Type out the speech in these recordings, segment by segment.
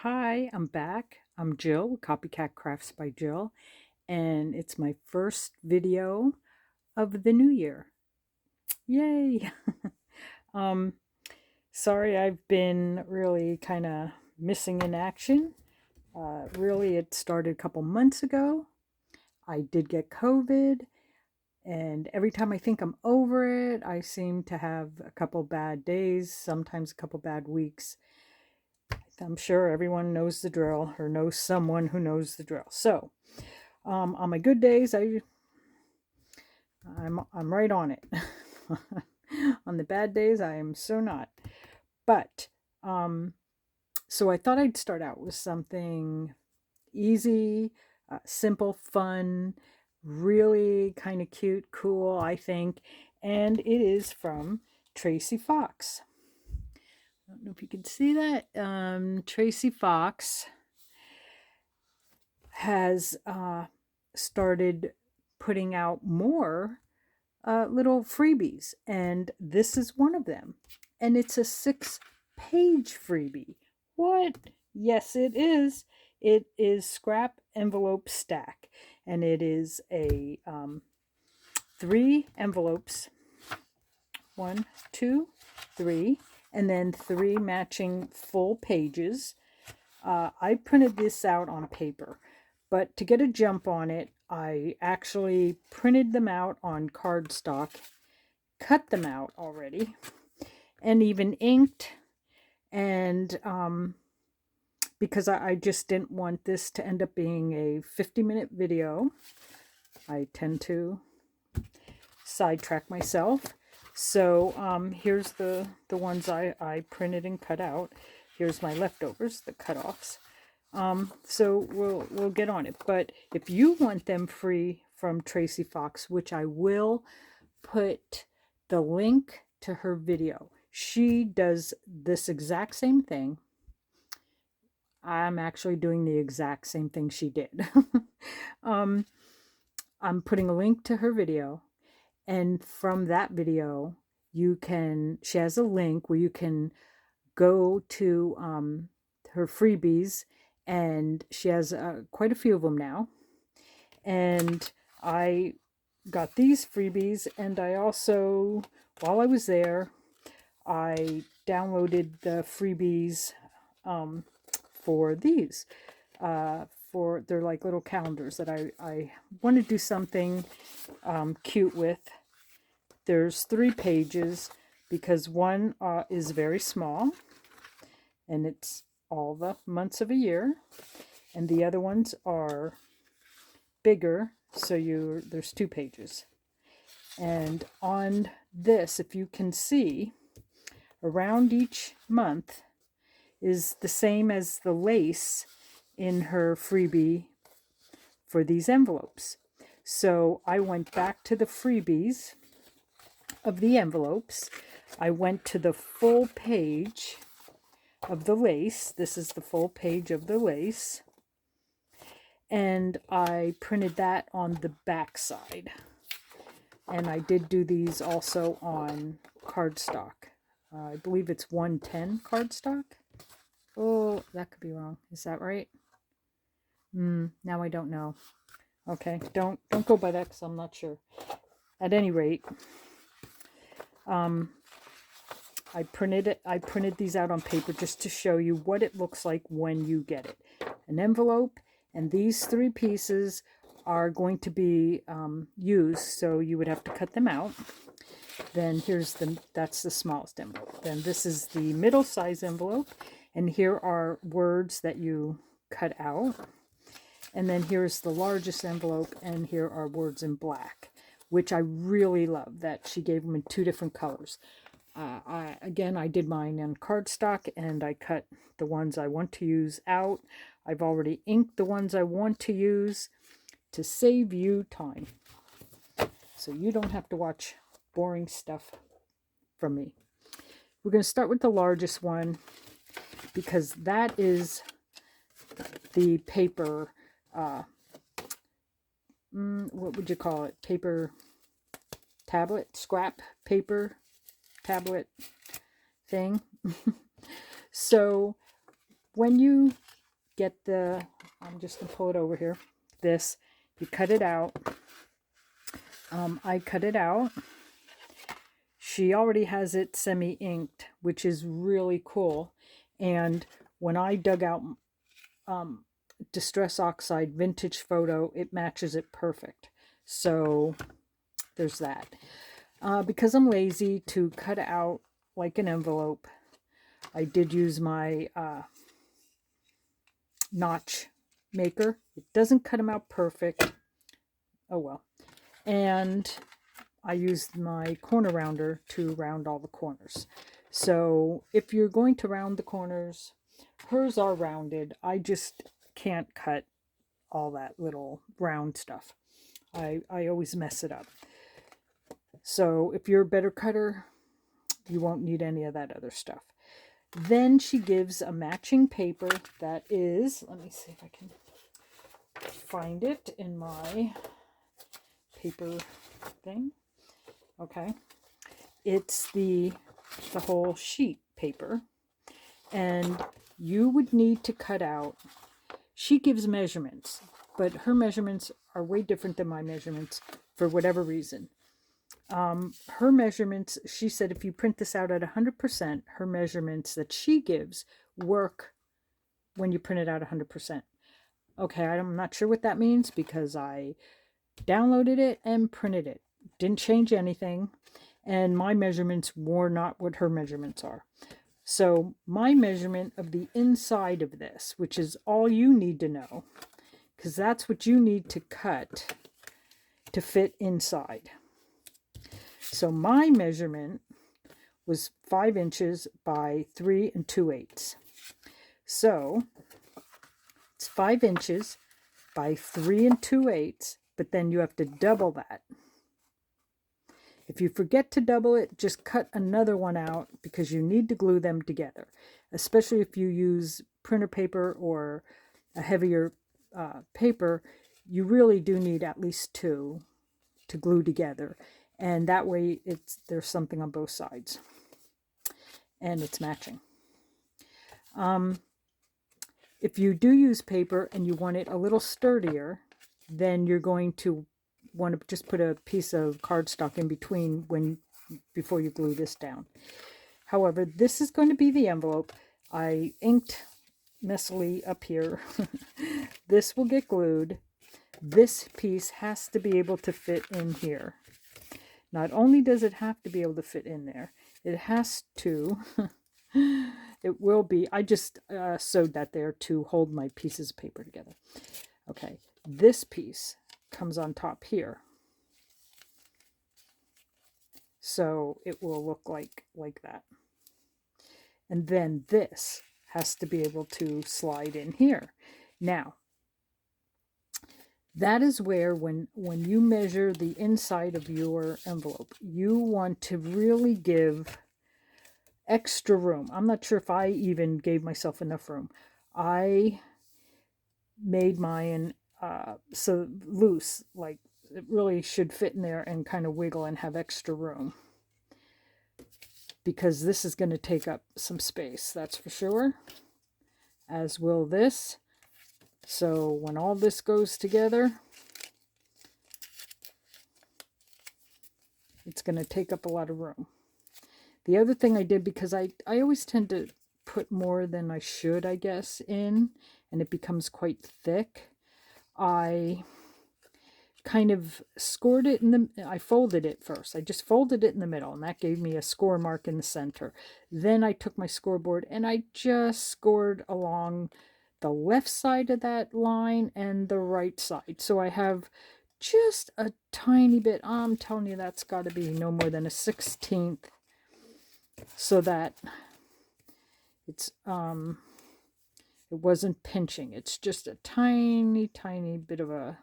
Hi, I'm back. I'm Jill with Copycat Crafts by Jill, and it's my first video of the new year. Yay! um, Sorry I've been really kind of missing in action. Really, it started a couple months ago. I did get COVID, and every time I think I'm over it, I seem to have a couple bad days, sometimes a couple bad weeks. I'm sure everyone knows the drill or knows someone who knows the drill. So, on my good days, I'm right on it. On the bad days, I am so not. But so I thought I'd start out with something easy, simple, fun, really kind of cute, cool, I think. And it is from Tracie Fox. I don't know if you can see that. Tracie Fox has started putting out more little freebies, and this is one of them. And it's a 6-page freebie. What? Yes, it is. It is Scrap Envelope Stack, and it is a 3 envelopes, 1, 2, 3, and then 3 matching full pages. I printed this out on paper, but to get a jump on it, I actually printed them out on cardstock, cut them out already, and even inked. And because I just didn't want this to end up being a 50-minute video, I tend to sidetrack myself. So here's the ones I printed and cut out. Here's my leftovers, the cutoffs. So we'll get on it. But if you want them free from Tracie Fox, which I will put the link to her video. She does this exact same thing. I'm actually doing the exact same thing she did. I'm putting a link to her video, and from that video, she has a link where you can go to her freebies, and she has quite a few of them now. And I got these freebies, and I also, while I was there, I downloaded the freebies for these. They're like little calendars that I want to do something cute with. There's 3 pages because one is very small, and it's all the months of a year, and the other ones are bigger, so there's 2 pages. And on this, if you can see, around each month is the same as the lace in her freebie for these envelopes. So I went back to the freebies of the envelopes. I went to the full page of the lace. This is the full page of the lace. And I printed that on the back side. And I did do these also on cardstock. I believe it's 110 cardstock. Oh, that could be wrong. Is that right? Now I don't know. Okay, don't go by that because I'm not sure. At any rate, I printed these out on paper just to show you what it looks like when you get it. An envelope, and these 3 pieces are going to be used, so you would have to cut them out. Then that's the smallest envelope. Then this is the middle size envelope, and here are words that you cut out. And then here's the largest envelope, and here are words in black, which I really love that she gave them in 2 different colors. I did mine on cardstock, and I cut the ones I want to use out. I've already inked the ones I want to use to save you time, so you don't have to watch boring stuff from me. We're going to start with the largest one because that is the paper, what would you call it? Paper tablet, scrap paper tablet thing. So when you get the, I'm just going to pull it over here, this, you cut it out. I cut it out. She already has it semi-inked, which is really cool. And when I dug out Distress Oxide Vintage Photo, it matches it perfect. So there's that. Because I'm lazy to cut out like an envelope, I did use my notch maker. It doesn't cut them out perfect. Oh well. And I used my corner rounder to round all the corners. So if you're going to round the corners, hers are rounded. I just can't cut all that little round stuff. I always mess it up. So if you're a better cutter, you won't need any of that other stuff. Then she gives a matching paper that is, let me see if I can find it in my paper thing. Okay. It's the whole sheet paper. And you would need to cut out, she gives measurements, but her measurements are way different than my measurements for whatever reason. Her measurements, she said if you print this out at 100%, her measurements that she gives work when you print it out 100%. Okay, I'm not sure what that means because I downloaded it and printed it. Didn't change anything, and my measurements were not what her measurements are. So my measurement of the inside of this, which is all you need to know, because that's what you need to cut to fit inside. So my measurement was 5 inches by 3 2/8. So it's 5 inches by 3 2/8, but then you have to double that. If you forget to double it, just cut another one out because you need to glue them together, especially if you use printer paper or a heavier paper. You really do need at least 2 to glue together, and that way there's something on both sides and it's matching. If you do use paper and you want it a little sturdier, then you're going to want to just put a piece of cardstock in between before you glue this down. However, this is going to be the envelope. I inked messily up here. This will get glued. This piece has to be able to fit in here. Not only does it have to be able to fit in there, it has to, it will be, I just sewed that there to hold my pieces of paper together. Okay, this piece comes on top here. So it will look like that. And then this has to be able to slide in here. Now, that is where when you measure the inside of your envelope, you want to really give extra room. I'm not sure if I even gave myself enough room. I made mine so loose, like it really should fit in there and kind of wiggle and have extra room, because this is going to take up some space, that's for sure, as will this. So when all this goes together, it's going to take up a lot of room. The other thing I did, because I always tend to put more than I should, I guess, in, and it becomes quite thick, I kind of scored it I folded it first. I just folded it in the middle, and that gave me a score mark in the center. Then I took my scoreboard and I just scored along the left side of that line and the right side. So I have just a tiny bit. I'm telling you, that's got to be no more than a 1/16, so that it's it wasn't pinching. It's just a tiny bit of a,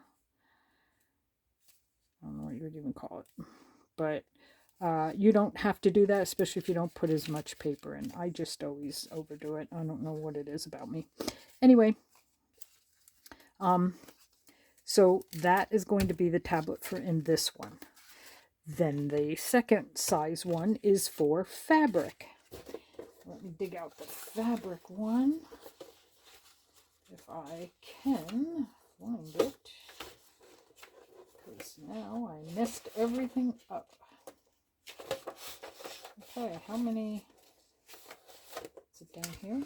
I don't know what you would even call it, but you don't have to do that, especially if you don't put as much paper in. I just always overdo it. I don't know what it is about me. Anyway, so that is going to be the tablet for in this one. Then the second size one is for fabric. Let me dig out the fabric one, if I can find it, because now I messed everything up. Okay, how many? Is it down here?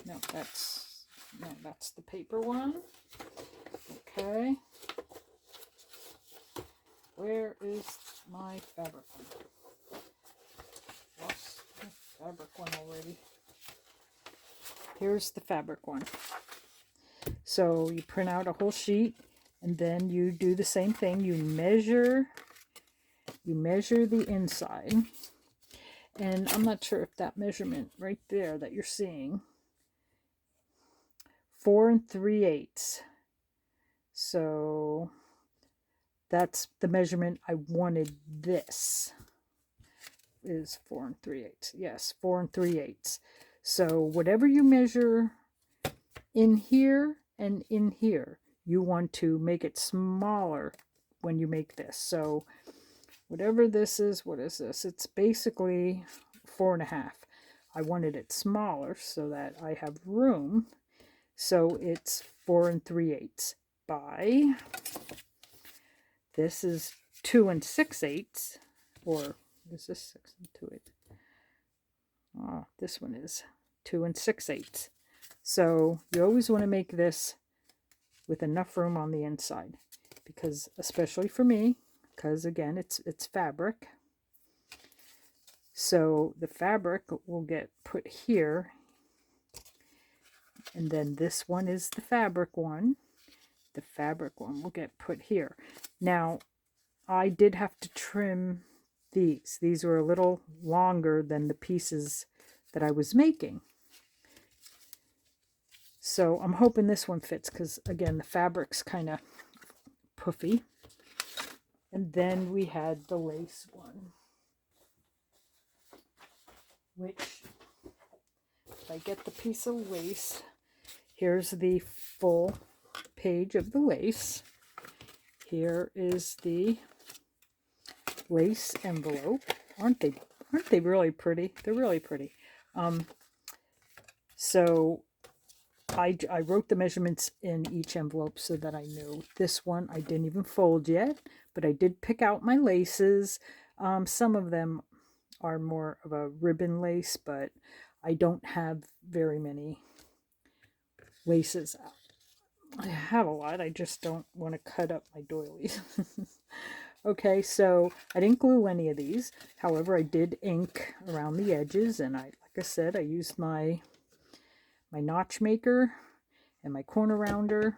No, that's the paper one. Okay. Where is my fabric one? Lost the fabric one already. Here's the fabric one. So you print out a whole sheet, and then you do the same thing. You measure the inside. And I'm not sure if that measurement right there that you're seeing, 4 3/8. So that's the measurement I wanted. This is 4 3/8. Yes, 4 3/8. So whatever you measure in here and in here, you want to make it smaller when you make this. So whatever this is, what is this? It's basically 4 1/2. I wanted it smaller so that I have room. So it's 4 3/8 by, this is 2 6/8, or is this 6 2/8? Oh, this one is 2 6/8. So you always want to make this with enough room on the inside, because especially for me, because again it's fabric. So the fabric will get put here, and then this one is the fabric one. The fabric one will get put here. Now, I did have to trim these. These were a little longer than the pieces that I was making. So I'm hoping this one fits, because again, the fabric's kind of puffy. And then we had the lace one, which, if I get the piece of lace, here's the full page of the lace. Here is the lace envelope. Aren't they really pretty? They're really pretty. So I wrote the measurements in each envelope so that I knew. This one I didn't even fold yet, but I did pick out my laces. Some of them are more of a ribbon lace, but I don't have very many laces. I have a lot, I just don't want to cut up my doilies. Okay, so I didn't glue any of these. However, I did ink around the edges, and like I said, I used my notch maker and my corner rounder.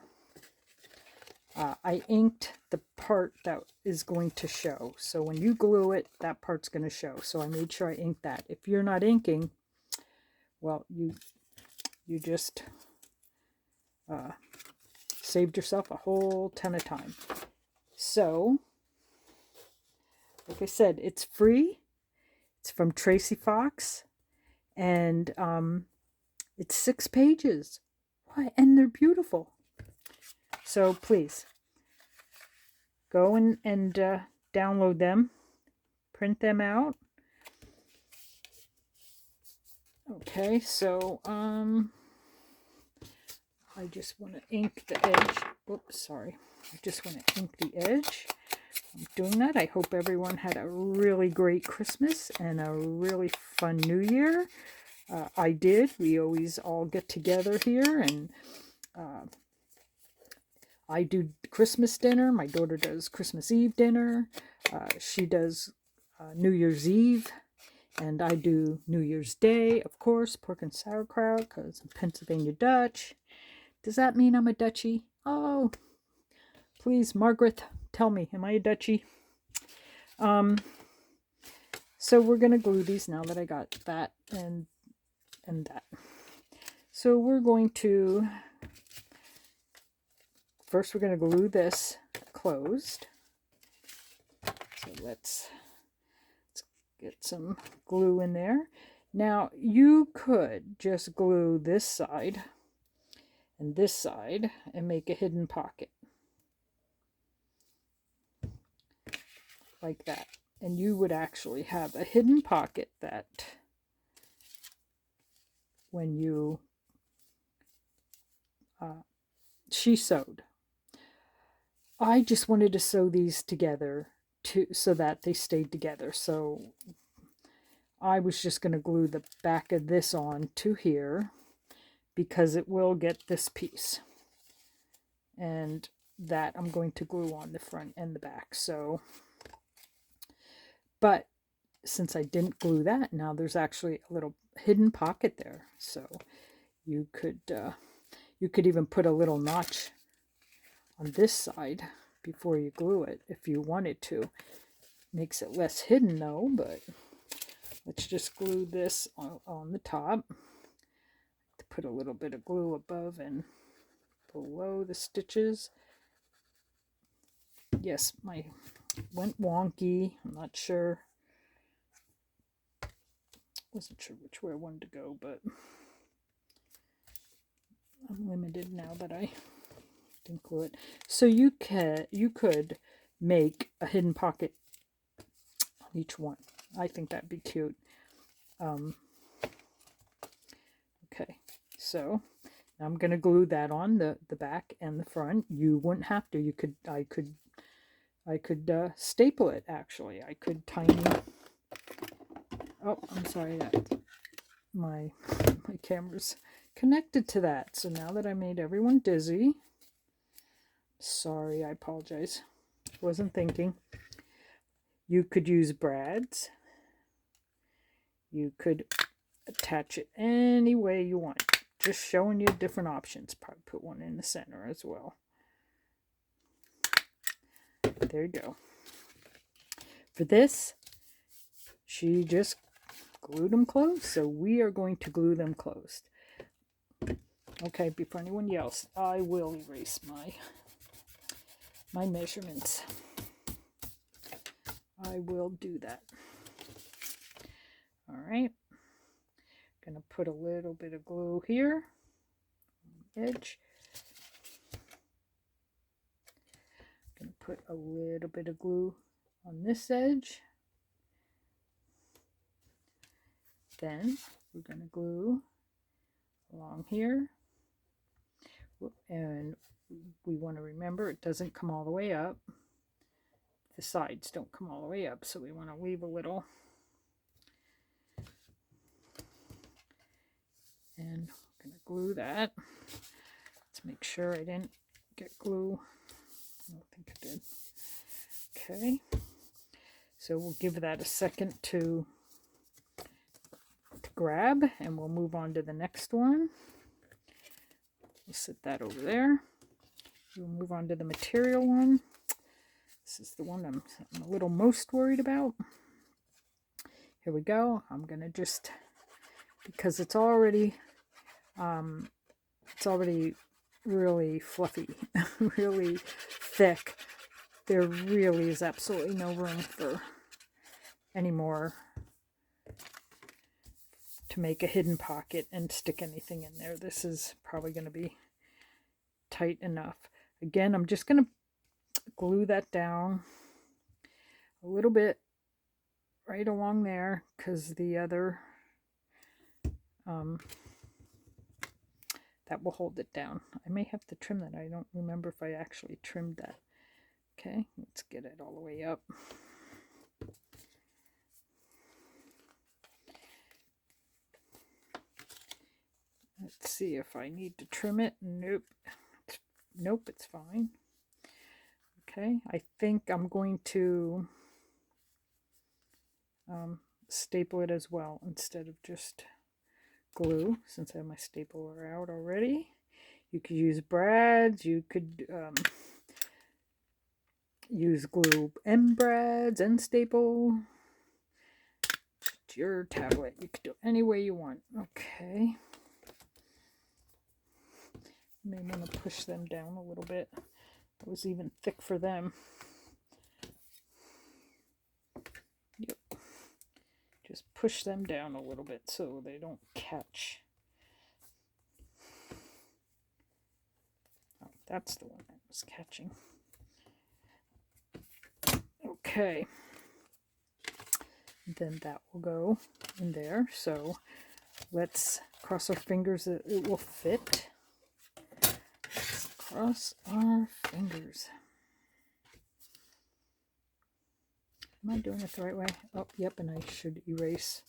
I inked the part that is going to show. So when you glue it, that part's going to show. So I made sure I inked that. If you're not inking, well, you just saved yourself a whole ton of time. So, like I said, it's free. It's from Tracie Fox, and it's 6 pages. Why? And they're beautiful. So please go and download them, print them out. Okay, so I just want to ink the edge. Oops, sorry. I just want to ink the edge. I'm doing that. I hope everyone had a really great Christmas and a really fun New Year. I did. We always all get together here, and I do Christmas dinner. My daughter does Christmas Eve dinner. She does New Year's Eve. And I do New Year's Day, of course, pork and sauerkraut, because I'm Pennsylvania Dutch. Does that mean I'm a Dutchie? Oh, please, Margaret, tell me, am I a Dutchie? So we're going to glue these now that I got that and that. So we're going to, first we're going to glue this closed. So let's get some glue in there. Now you could just glue this side and this side and make a hidden pocket like that, and you would actually have a hidden pocket that when you she sewed. I just wanted to sew these together so that they stayed together. So I was just going to glue the back of this on to here because it will get this piece. And that I'm going to glue on the front and the back. So, but since I didn't glue that, now there's actually a little hidden pocket there. So you could even put a little notch on this side before you glue it if you wanted to. Makes it less hidden though, but let's just glue this on the top. To put a little bit of glue above and below the stitches. Yes, my went wonky. I'm not sure. Wasn't sure which way I wanted to go, but I'm limited now that I didn't glue it. So you could make a hidden pocket on each one. I think that'd be cute. Okay, so I'm going to glue that on the back and the front. You wouldn't have to. I could staple it actually. I could tiny. Oh, I'm sorry that my camera's connected to that. So now that I made everyone dizzy, sorry, I apologize. Wasn't thinking. You could use brads. You could attach it any way you want. Just showing you different options. Probably put one in the center as well. There you go. For this, she just glued them closed, so we are going to glue them closed. Okay, before anyone yells, I will erase my measurements. I will do that. All right. Gonna put a little bit of glue here on the edge. Gonna put a little bit of glue on this edge. Then we're gonna glue along here. And we want to remember it doesn't come all the way up. The sides don't come all the way up, so we want to leave a little. And I'm going to glue that. Let's make sure I didn't get glue. I don't think I did. Okay. So we'll give that a second to grab, and we'll move on to the next one. We'll set that over there. We'll move on to the material one. This is the one I'm a little most worried about. Here we go. I'm going to just, because it's already really fluffy, really thick. There really is absolutely no room for any more to make a hidden pocket and stick anything in there. This is probably going to be tight enough. Again, I'm just going to glue that down a little bit right along there, because the other that will hold it down. I may have to trim that. I don't remember if I actually trimmed that. Okay, let's get it all the way up. Let's see if I need to trim it. Nope. Nope, it's fine. Okay, I think I'm going to staple it as well instead of just glue, since I have my stapler out already. You could use brads, you could use glue and brads and staple. It's your tablet. You could do it any way you want. Okay. You may want to push them down a little bit. It was even thick for them. Yep. Just push them down a little bit so they don't catch. Oh, that's the one that was catching. Okay. Then that will go in there. So let's cross our fingers that it will fit. Cross our fingers. Am I doing it the right way? Oh, yep, and I should erase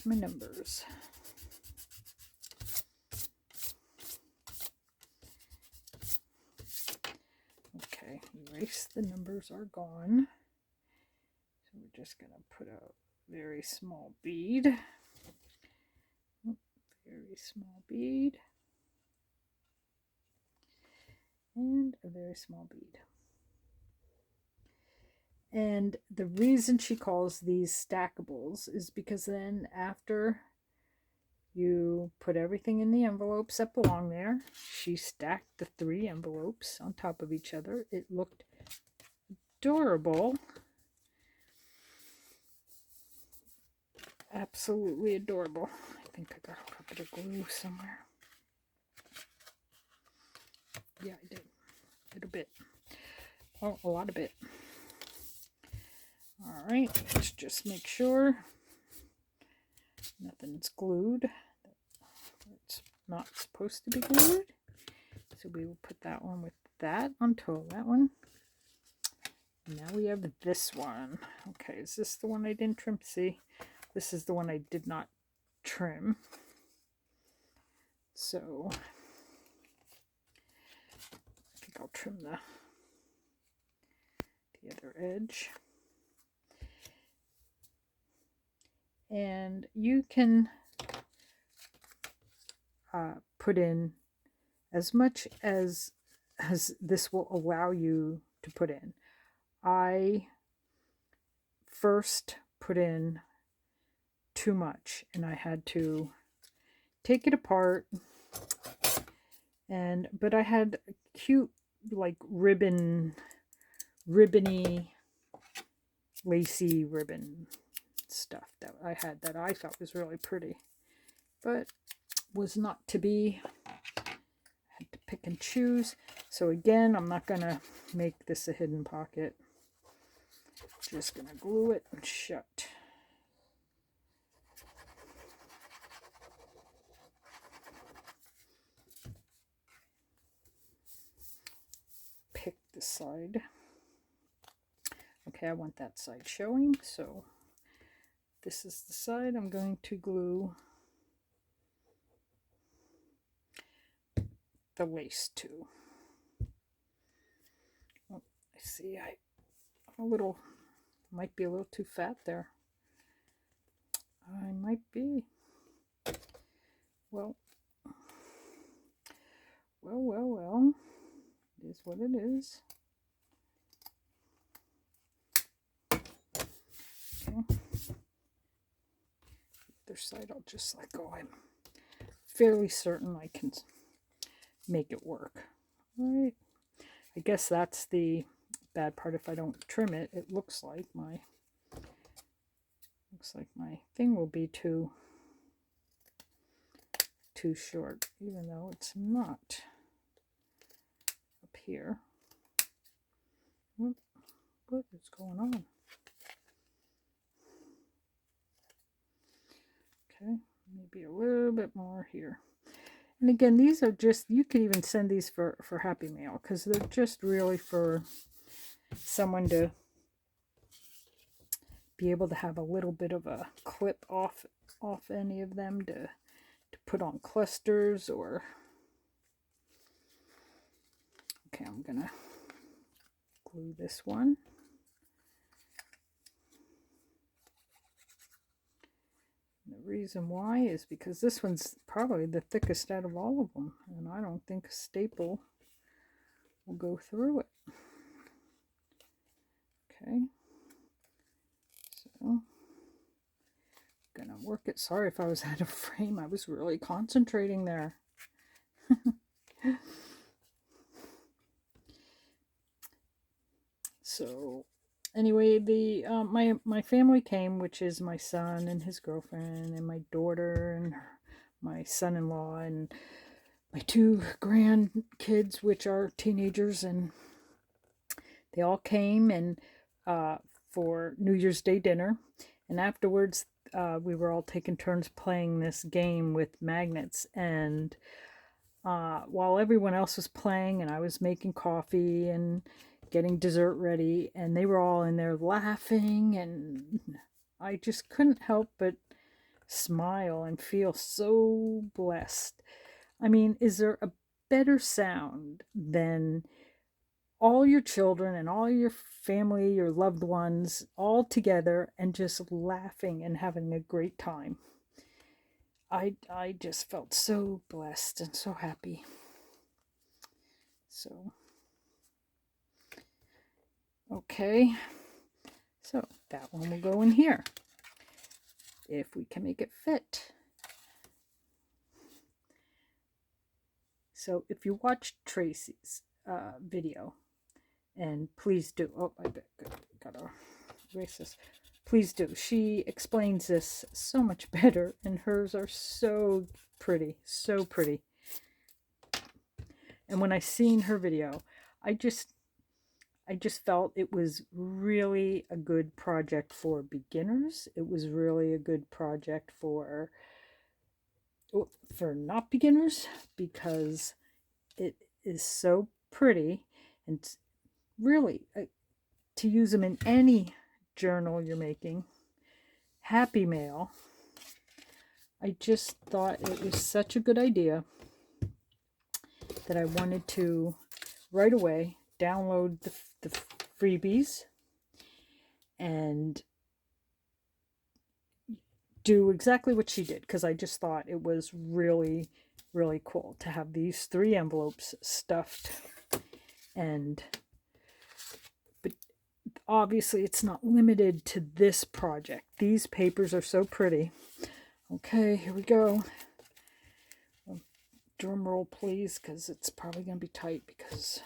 my numbers. Okay, erase the numbers are gone. So we're just going to put a very small bead. Very small bead. And a very small bead. And the reason she calls these stackables is because then after you put everything in the envelopes that belong there, she stacked the 3 envelopes on top of each other. It looked adorable. Absolutely adorable. I think I got a little bit of glue somewhere. Yeah, I did. A little bit. Oh, a lot of it. All right, let's just make sure nothing's glued. It's not supposed to be glued. So we will put that one with that onto that one. Now we have this one. Okay, is this the one I didn't trim? See, this is the one I did not trim. So I think I'll trim the other edge. And you can put in as much as this will allow you to put in. I first put in too much and I had to take it apart, but I had cute like ribbony lacy ribbon stuff that I had that I thought was really pretty, but was not to be. I had to pick and choose. So again, I'm not gonna make this a hidden pocket. Just gonna glue it shut. Pick the side. Okay, I want that side showing, so this is the side I'm going to glue the lace to. Oh, I see might be a little too fat there. I might be. Well. It is what it is. Okay. The other side I'll just let go. I'm fairly certain I can make it work. All right. I guess that's the bad part. If I don't trim it, it looks like my thing will be too short, even though it's not up here. What is going on? Okay, maybe a little bit more here. And again, these are just, you could even send these for Happy Mail, because they're just really for someone to be able to have a little bit of a clip off any of them to put on clusters or. Okay, I'm gonna glue this one. The reason why is because this one's probably the thickest out of all of them, and I don't think a staple will go through it. Okay, so I'm gonna work it. Sorry if I was out of frame. I was really concentrating there. So anyway, the my family came, which is my son and his girlfriend and my daughter and my son-in-law and my 2 grandkids, which are teenagers, and they all came and for New Year's Day dinner, and afterwards we were all taking turns playing this game with magnets, and while everyone else was playing and I was making coffee and getting dessert ready, and they were all in there laughing, and I just couldn't help but smile and feel so blessed. I mean, is there a better sound than all your children and all your family, your loved ones, all together and just laughing and having a great time? I just felt so blessed and so happy. So, okay, so that one will go in here if we can make it fit. So if you watched Tracie's video, and please do, oh, I gotta erase this. Please do. She explains this so much better, and hers are so pretty, so pretty. And when I seen her video, I just felt it was really a good project for beginners. It was really a good project for not beginners, because it is so pretty, and really to use them in any journal you're making. Happy mail. I just thought it was such a good idea that I wanted to right away download the freebies and do exactly what she did, because I just thought it was really, really cool to have these 3 envelopes stuffed. And but obviously it's not limited to this project. These papers are so pretty. Okay, here we go. Drum roll, please, because it's probably going to be tight, because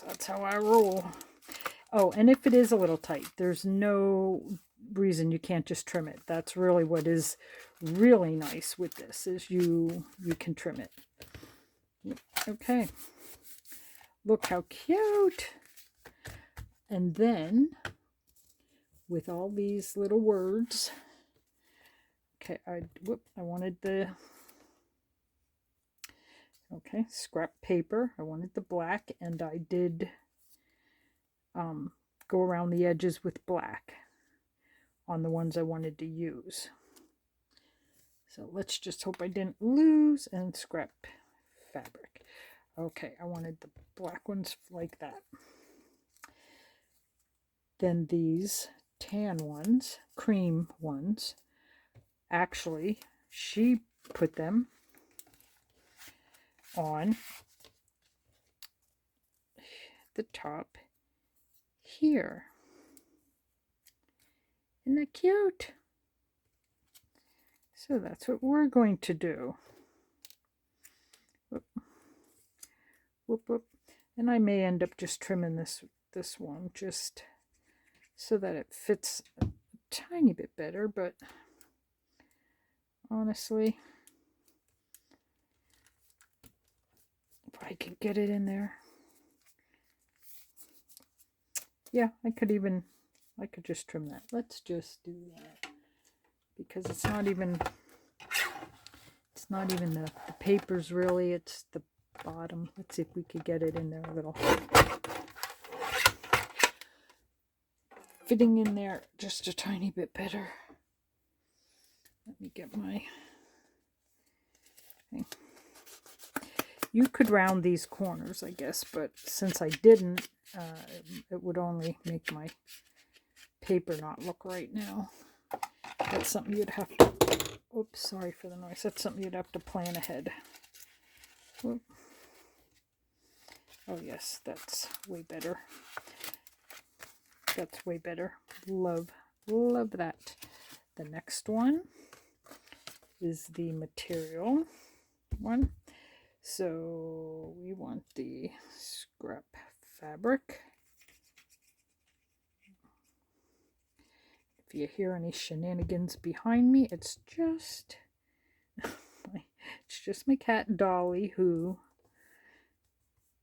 that's how I roll. Oh, and if it is a little tight, there's no reason you can't just trim it. That's really what is really nice with this, is you can trim it. Okay. Look how cute. And then with all these little words, okay, I wanted the scrap paper. I wanted the black, and I did go around the edges with black on the ones I wanted to use. So let's just hope I didn't lose and scrap fabric. Okay, I wanted the black ones like that. Then these tan ones, cream ones, actually she put them on the top here. Isn't that cute? So that's what we're going to do. Whoop. Whoop, whoop. And I may end up just trimming this one just so that it fits a tiny bit better, but honestly, if I could get it in there, yeah, I could just trim that. Let's just do that, because it's not even the papers really, it's the bottom. Let's see if we could get it in there a little. Fitting in there just a tiny bit better. Let me get my thing. You could round these corners, I guess, but since I didn't, it would only make my paper not look right now. That's something you'd have to, oops, sorry for the noise. That's something you'd have to plan ahead. Whoop. Oh yes, that's way better. That's way better. Love that. The next one is the material one. So we want the scrap fabric. If you hear any shenanigans behind me, it's just my cat Dolly, who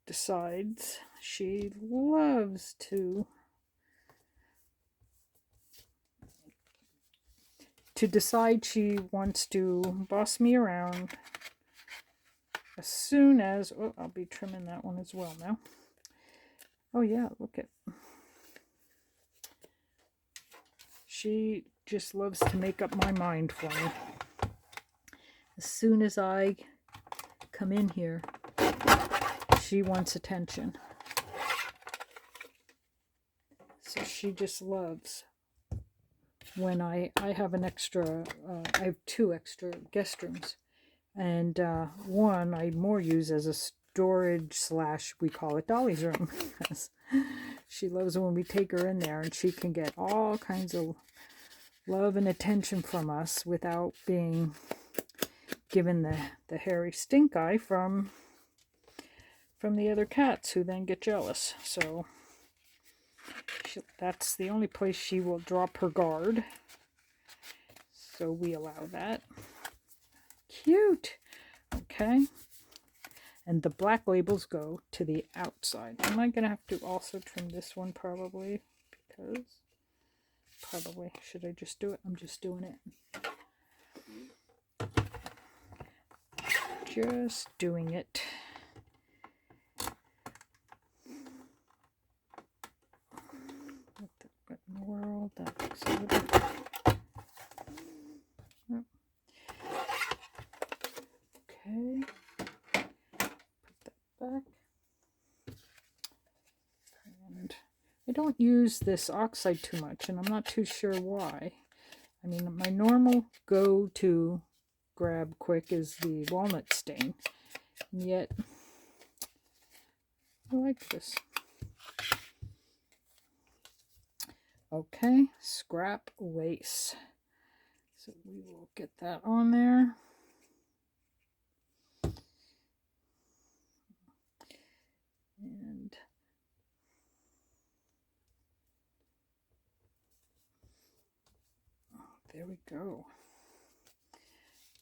decides she loves to decide she wants to boss me around as soon as, oh, I'll be trimming that one as well now. Oh yeah, look at, she just loves to make up my mind for me. As soon as I come in here, she wants attention. So she just loves when I have an extra, I have 2 extra guest rooms. And one I more use as a storage / we call it Dolly's room. She loves when we take her in there and she can get all kinds of love and attention from us without being given the hairy stink eye from the other cats who then get jealous. So that's the only place she will drop her guard. So we allow that. Cute. Okay. And the black labels go to the outside. Am I going to have to also trim this one probably? Because probably, should I just do it? I'm just doing it. Just doing it. What in the world? That looks a little... Okay. Put that back. And I don't use this oxide too much, and I'm not too sure why. I mean, my normal go-to grab quick is the walnut stain, and yet I like this. Okay, scrap lace. So we will get that on there. And there we go.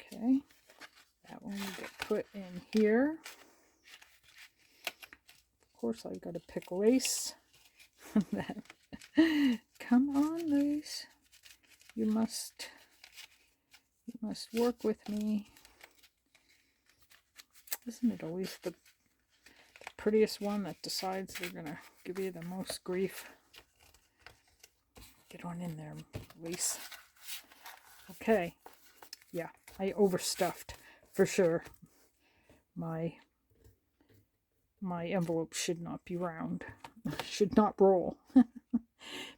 Okay, that one will get put in here. Of course, I got to pick lace. Come on, lace. You must work with me. Isn't it always the prettiest one that decides they're gonna give you the most grief? Get on in there, lace. Okay. Yeah, I overstuffed for sure. My envelope should not be round. Should not roll.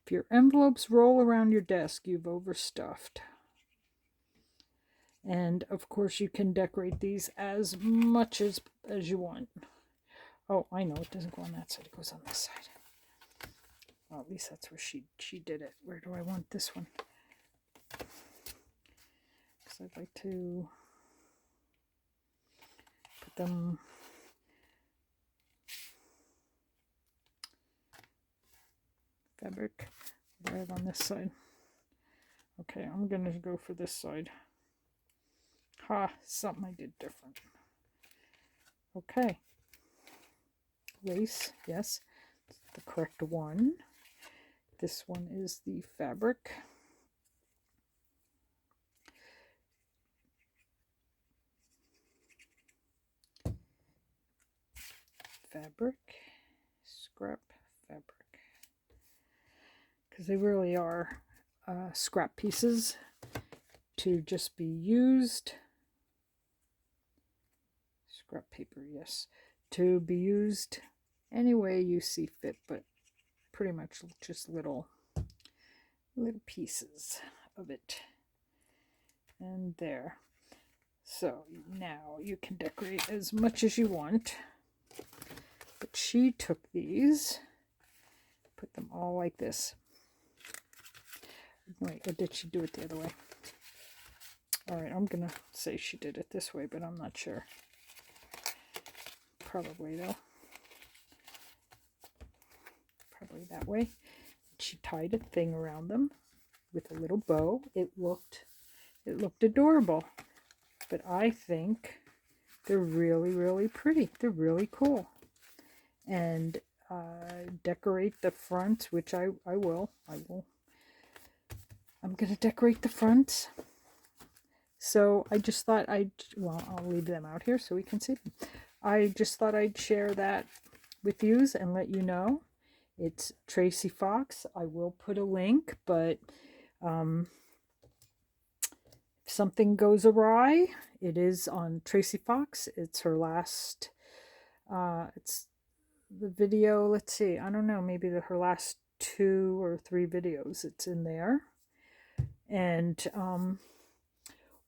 If your envelopes roll around your desk, you've overstuffed. And of course you can decorate these as much as you want. Oh, I know, it doesn't go on that side, it goes on this side. Well, at least that's where she did it. Where do I want this one? Because I'd like to put them fabric right on this side. Okay, I'm gonna go for this side. Ha, something I did different. Okay. Lace, yes, the correct one. This one is the fabric. Scrap fabric. Because they really are scrap pieces to just be used. Scrap paper, yes. To be used any way you see fit, but pretty much just little pieces of it. And there. So now you can decorate as much as you want. But she took these, put them all like this. Wait, or did she do it the other way? Alright, I'm gonna say she did it this way, but I'm not sure. Probably though. Probably that way. She tied a thing around them with a little bow. It looked adorable. But I think they're really, really pretty. They're really cool. And decorate the front, which I will. I'm going to decorate the front So I just thought well, I'll leave them out here so we can see them. I just thought I'd share that with you and let you know. It's Tracie Fox. I will put a link, but if something goes awry, it is on Tracie Fox. It's her last, it's the video, let's see, I don't know, maybe her last 2 or 3 videos, it's in there. And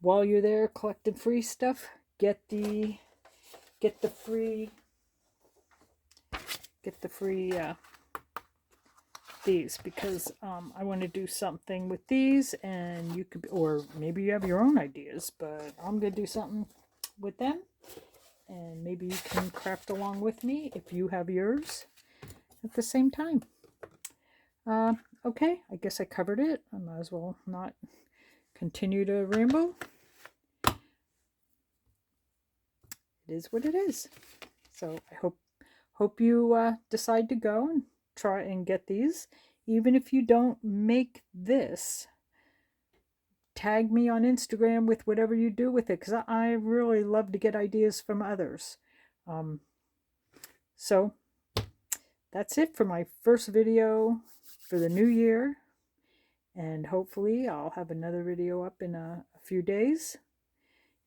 while you're there collecting free stuff, get the free these, because I want to do something with these, and you could, or maybe you have your own ideas, but I'm gonna do something with them, and maybe you can craft along with me if you have yours at the same time. Okay, I guess I covered it. I might as well not continue to ramble. It is what it is. So I hope you decide to go and try and get these. Even if you don't make this, tag me on Instagram with whatever you do with it, because I really love to get ideas from others. So that's it for my first video for the new year, and hopefully I'll have another video up in a few days.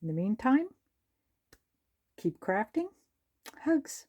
In the meantime, keep crafting. Hugs.